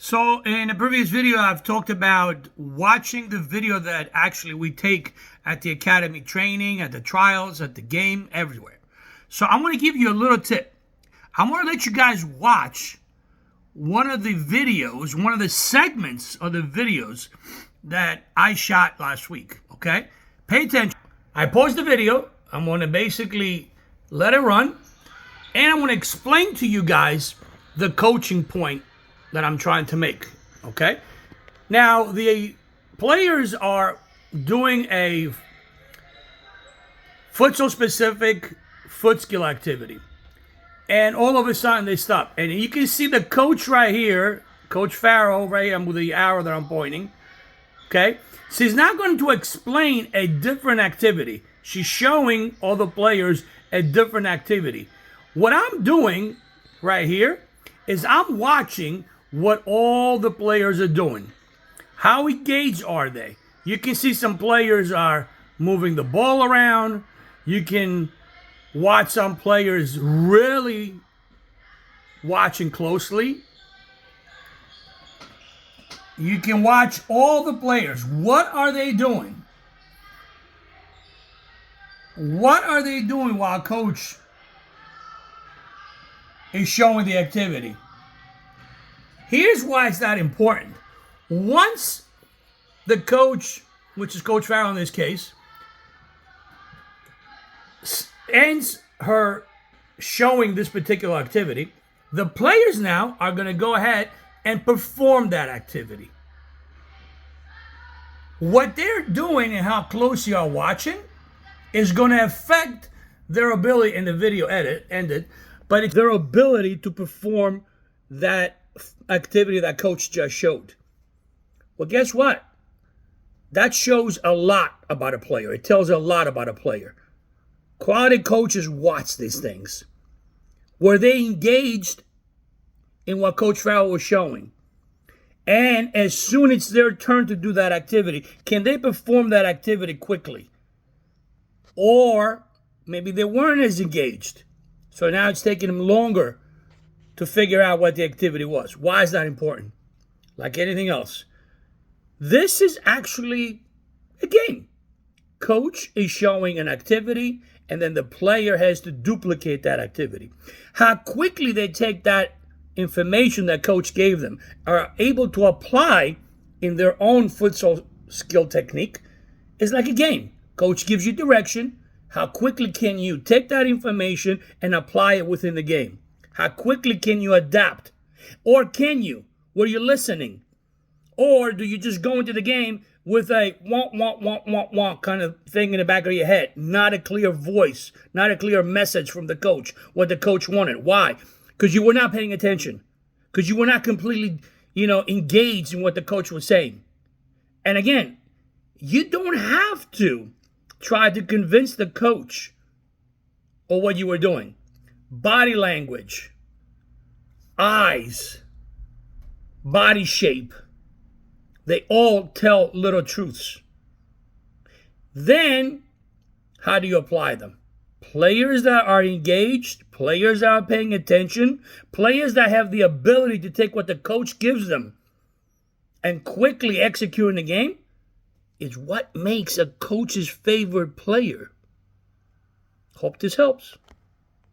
So in a previous video, I've talked about watching the video that actually we take at the academy training, at the trials, at the game, everywhere. So I'm going to give you a little tip. I'm going to let you guys watch one of the videos, one of the segments of the videos that I shot last week, okay? Pay attention. I paused the video. I'm going to basically let it run, and I'm going to explain to you guys the coaching point that I'm trying to make, okay? Now, the players are doing a futsal-specific foot skill activity, and all of a sudden they stop. And you can see the coach right here, Coach Farrow right here with the arrow that I'm pointing, okay? She's not going to explain a different activity. She's showing all the players a different activity. What I'm doing right here is I'm watching what all the players are doing. How engaged are they? You can see some players are moving the ball around. You can watch some players really watching closely. You can watch all the players. What are they doing? What are they doing while coach is showing the activity? Here's why it's that important. Once the coach, which is Coach Farrell in this case, ends her showing this particular activity, the players now are going to go ahead and perform that activity. What they're doing and how close you are watching is going to affect their ability, in the video ended, but it's their ability to perform that activity that coach just showed. Well, guess what? That shows a lot about a player. It tells a lot about a player. Quality coaches watch these things. Were they engaged in what Coach Farrell was showing? And as soon as it's their turn to do that activity, can they perform that activity quickly? Or maybe they weren't as engaged. So now it's taking them longer to figure out what the activity was. Why is that important? Like anything else, this is actually a game. Coach is showing an activity, and then the player has to duplicate that activity. How quickly they take that information that coach gave them, are able to apply in their own futsal skill technique, is like a game. Coach gives you direction. How quickly can you take that information and apply it within the game? How quickly can you adapt? Or can you? Were you listening? Or do you just go into the game with a want kind of thing in the back of your head? Not a clear voice, not a clear message from the coach, what the coach wanted. Why? Because you were not paying attention. Because you were not completely, engaged in what the coach was saying. And again, you don't have to try to convince the coach of what you were doing. Body language, eyes, body shape, they all tell little truths. Then, how do you apply them? Players that are engaged, players that are paying attention, players that have the ability to take what the coach gives them and quickly execute in the game is what makes a coach's favorite player. Hope this helps.